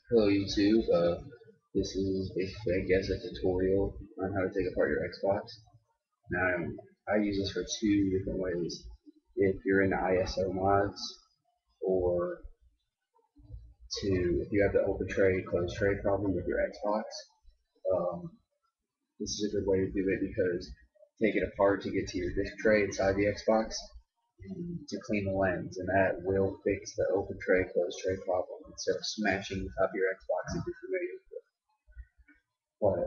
Hello YouTube, this is basically I guess a tutorial on how to take apart your Xbox. Now I use this for two different ways. If you're into ISO mods or if you have the open tray, closed tray problem with your Xbox, um, this is a good way to do it because take it apart to get to your disk tray inside the Xbox and to clean the lens, and that will fix the open tray, closed tray problem instead of smashing the top of your Xbox if you're familiar. But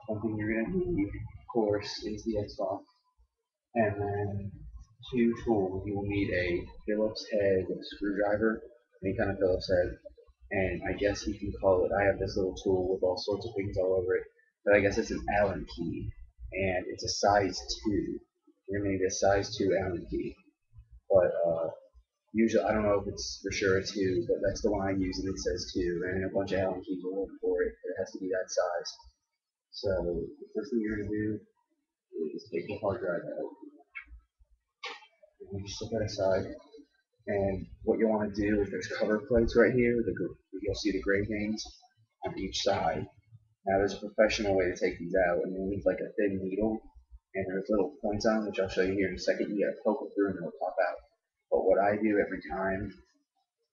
one thing you're going to need, of course, is the Xbox. And then two tools. You will need a Phillips head screwdriver, any kind of Phillips head. And I guess you can call it, I have this little tool with all sorts of things all over it. But I guess it's an Allen key. And it's a size 2. You're going to need a size 2 Allen key. But usually, I don't know if it's for sure a 2, but that's the one I use and it says 2. And a bunch of Allen keys will look for it. It has to be that size. So the first thing you're going to do is take the hard drive out. And you just set that aside. And what you want to do is there's cover plates right here. You'll see the gray things on each side. Now there's a professional way to take these out, and you need like a thin needle, and there's little points on them, which I'll show you here in a second. You gotta poke it through and it'll pop out. But what I do every time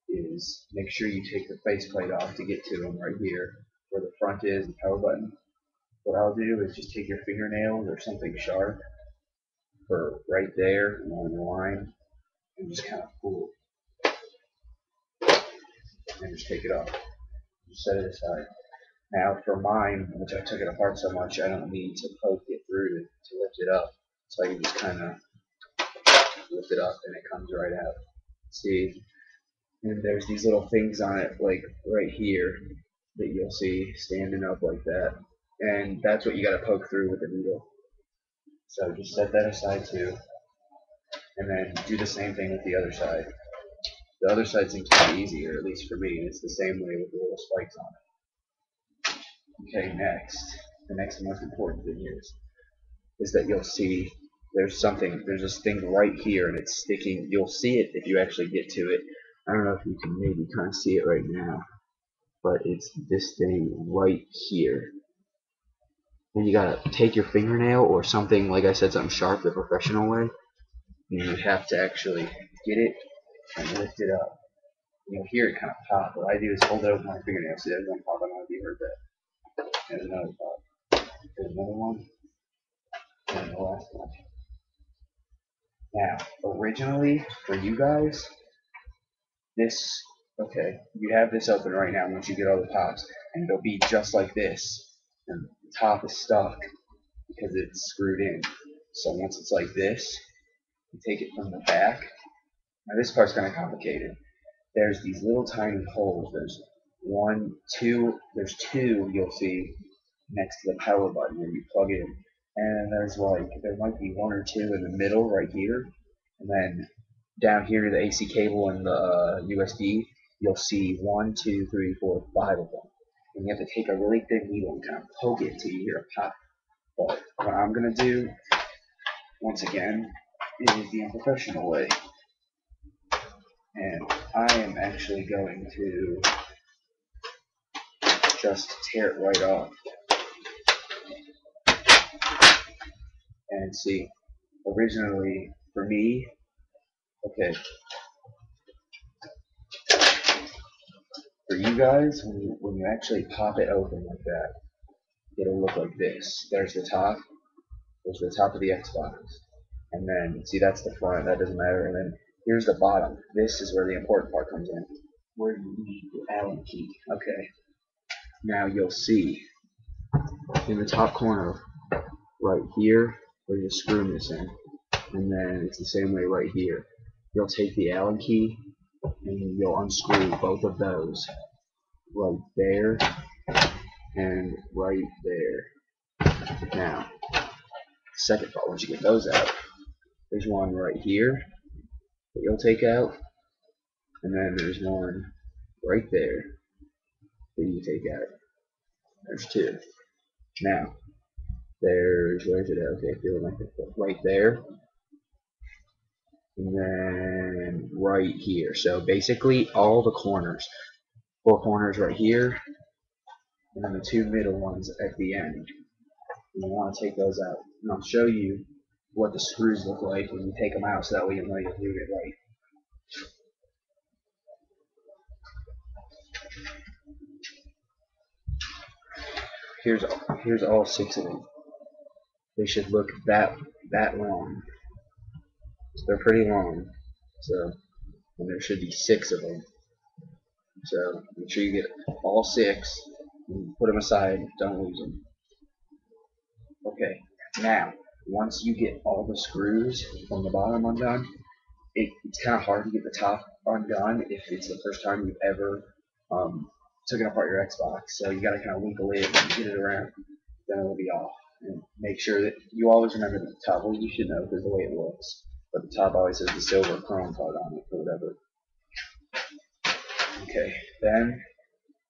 is make sure you take the faceplate off to get to them right here, where the front is, the power button. What I'll do is just take your fingernails or something sharp for right there along the line and just kind of pull and just take it off. Just set it aside. Now for mine, which I took it apart so much, I don't need to poke it through to lift it up. So I can just kind of lift it up and it comes right out. See? And there's these little things on it, like right here, that you'll see standing up like that. And that's what you got to poke through with the needle. So just set that aside too. And then do the same thing with the other side. The other side seems to be easier, at least for me. It's the same way with the little spikes on it. Okay, next. The next most important thing is that you'll see there's this thing right here and it's sticking. You'll see it if you actually get to it. I don't know if you can maybe kind of see it right now, but it's this thing right here. And you gotta take your fingernail or something, like I said, something sharp the professional way, and you have to actually get it and lift it up. You'll hear it kind of pop. What I do is hold it over my fingernail. See, there's one pop. I don't know if you heard that. There's another pop. There's another one. And the last one. Now, originally, for you guys, you have this open right now once you get all the tops, and it'll be just like this. And the top is stuck because it's screwed in. So once it's like this, you take it from the back. Now this part's kind of complicated. There's these little tiny holes. There's there's two you'll see next to the power button where you plug in. And there might be one or two in the middle right here. And then down here to the AC cable and the USB, you'll see 1, 2, 3, 4, 5 of them. And you have to take a really thin needle and kind of poke it till you hear a pop. But what I'm going to do, once again, is the unprofessional way. And I am actually going to just tear it right off. And see, originally, for me, okay, for you guys, when you actually pop it open like that, it'll look like this. There's the top of the Xbox. And then, see, that's the front, that doesn't matter. And then here's the bottom. This is where the important part comes in, where you need the Allen key. Okay, now you'll see in the top corner right here where you're screwing this in, and then it's the same way right here. You'll take the Allen key and you'll unscrew both of those right there and right there. Now, second part, once you get those out, there's one right here that you'll take out, and then there's one right there that you take out. There's two. Now, where's it at? Okay, feeling like it, right there, and then right here. So basically, all the corners. Four corners right here, and then the two middle ones at the end. And you want to take those out. And I'll show you what the screws look like when you take them out, so that way you know you're doing it right. Here's all six of them. They should look that long. So they're pretty long. So and there should be six of them. So make sure you get all six. And put them aside. Don't lose them. Okay. Now, once you get all the screws from the bottom undone, it's kind of hard to get the top undone if it's the first time you've ever taken apart your Xbox. So you got to kind of winkle it and get it around. Then it'll be off. And make sure that you always remember the top. Well, you should know because the way it looks. But the top always has the silver chrome part on it or whatever. Okay, then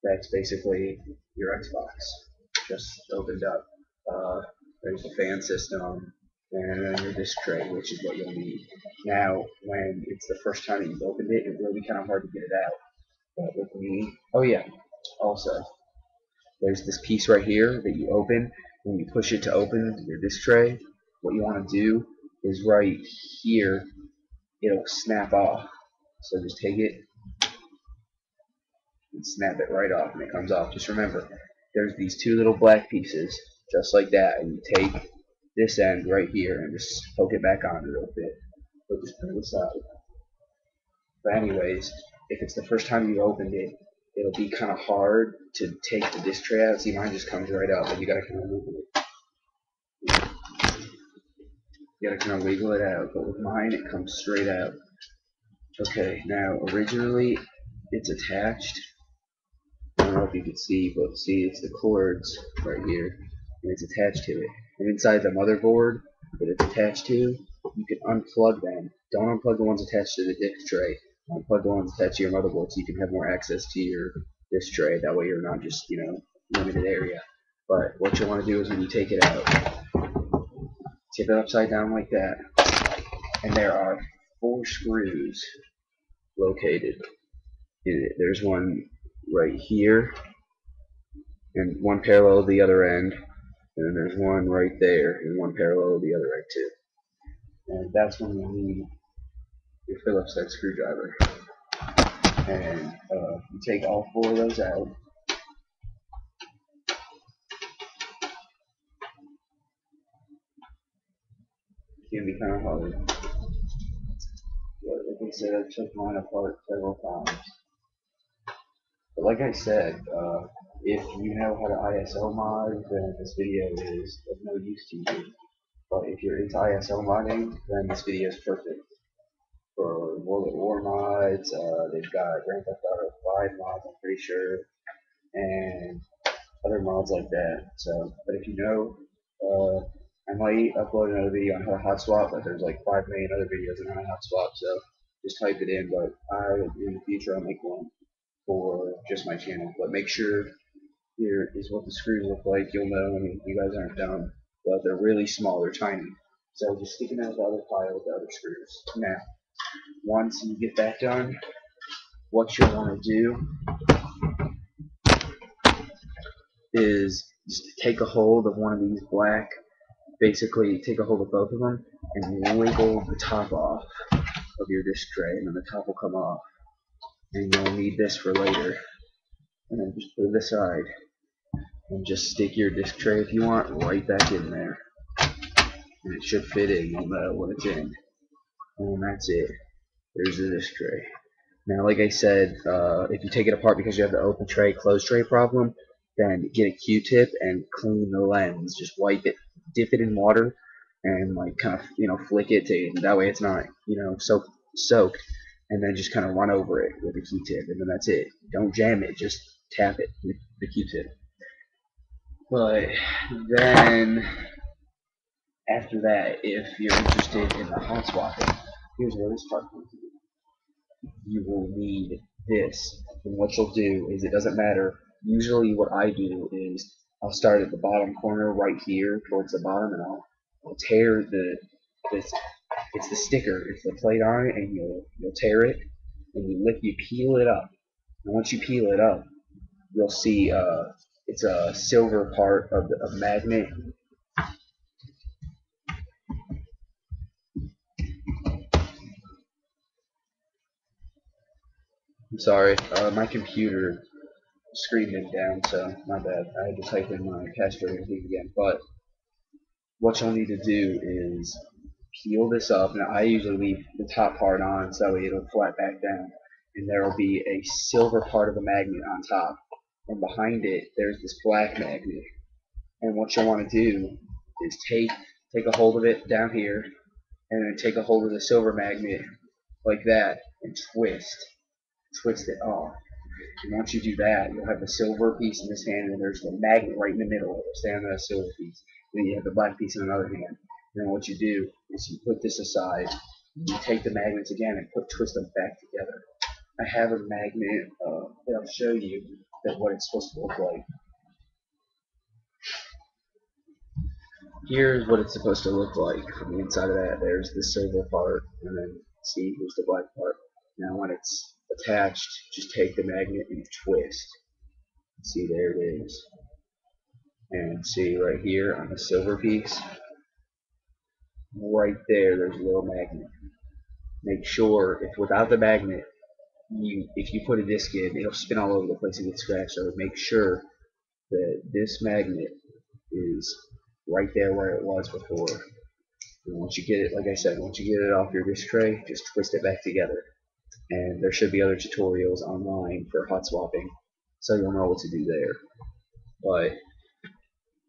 that's basically your Xbox just opened up. There's the fan system and then your disc tray, which is what you'll need. Now, when it's the first time that you've opened it, it will be kind of hard to get it out. But with me, oh yeah, also, there's this piece right here that you open. When you push it to open your disc tray, what you want to do is right here, it'll snap off. So just take it and snap it right off, and it comes off. Just remember, there's these two little black pieces, just like that, and you take this end right here and just poke it back on real bit. But just put it aside. But anyways, if it's the first time you opened it, it'll be kind of hard to take the disc tray out. See, mine just comes right out, but you gotta kind of wiggle it. You gotta kind of wiggle it out, but with mine, it comes straight out. Okay, now originally it's attached. I don't know if you can see, but see, it's the cords right here, and it's attached to it. And inside the motherboard that it's attached to, you can unplug them. Don't unplug the ones attached to the disc tray. Unplug the ones attached to your motherboard so you can have more access to your disc tray. That way you're not just, limited area. But what you want to do is when you take it out, tip it upside down like that, and there are 4 screws located in it. There's one right here, and one parallel to the other end, and then there's one right there, and one parallel to the other end too. And that's when you need your Phillips head screwdriver. And you take all 4 of those out. It can be kind of hard. But like I said, I took mine apart several times. But like I said, if you know how to ISO mod, then this video is of no use to you. But if you're into ISO modding, then this video is perfect. For World at War mods, they've got Grand Theft Auto 5 mods, I'm pretty sure, and other mods like that. So, but if you know, I might upload another video on how to hot swap, but there's like 5 million other videos on how to hot swap, so just type it in. But in the future, I'll make one for just my channel. But make sure here is what the screws look like. You'll know. I mean, you guys aren't dumb, but they're really small. They're tiny. So just stick them out the other pile with the other screws. Now, once you get that done, what you'll want to do is just take a hold of one of these black, basically take a hold of both of them and wiggle the top off of your disc tray, and then the top will come off. And you'll need this for later. And then just put it aside and just stick your disc tray if you want right back in there. And it should fit in, you'll know when it's in. And that's it. There's the disc tray. Now, like I said, if you take it apart because you have the open tray, closed tray problem, then get a Q-tip and clean the lens. Just wipe it, dip it in water, and like kind of, flick it to that way it's not, soaked. And then just kind of run over it with a Q-tip, and then that's it. Don't jam it, just tap it with the Q-tip. But then after that, if you're interested in the hot swapping, here's where this part comes in. You will need this, and what you'll do is, it doesn't matter. Usually what I do is I'll start at the bottom corner right here towards the bottom, and I'll tear it's the sticker, it's the plate on it, and you'll tear it, and you peel it up, And once you peel it up, you'll see it's a silver part of the magnet. I'm sorry, my computer screen went down, so my bad. I had to type in my password again. But what you'll need to do is peel this up. Now I usually leave the top part on so that way it'll flat back down. And there will be a silver part of the magnet on top. And behind it, there's this black magnet. And what you'll want to do is take a hold of it down here, and then take a hold of the silver magnet like that, and twist it off. And once you do that, you'll have the silver piece in this hand, and there's the magnet right in the middle. It'll stay on that silver piece. Then you have the black piece in another hand. And then what you do is you put this aside, you take the magnets again and twist them back together. I have a magnet that I'll show you that what it's supposed to look like. Here's what it's supposed to look like from the inside of that. There's the silver part, and then see, here's the black part. Now when it's attached, just take the magnet and twist. See, there it is. And see right here on the silver piece, right there, there's a little magnet. Make sure, if without the magnet, if you put a disc in, it'll spin all over the place and get scratched. So make sure that this magnet is right there where it was before. And once you get it, like I said, once you get it off your disc tray, just twist it back together. And there should be other tutorials online for hot swapping, so you'll know what to do there. But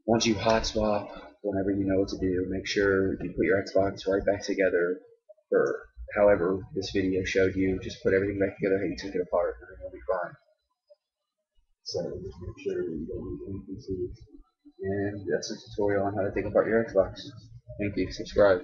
once you hot swap, whenever you know what to do, make sure you put your Xbox right back together for however this video showed you. Just put everything back together how you took it apart, and it'll be fine. So just make sure you don't need any pieces. And that's a tutorial on how to take apart your Xbox. Thank you. Subscribe.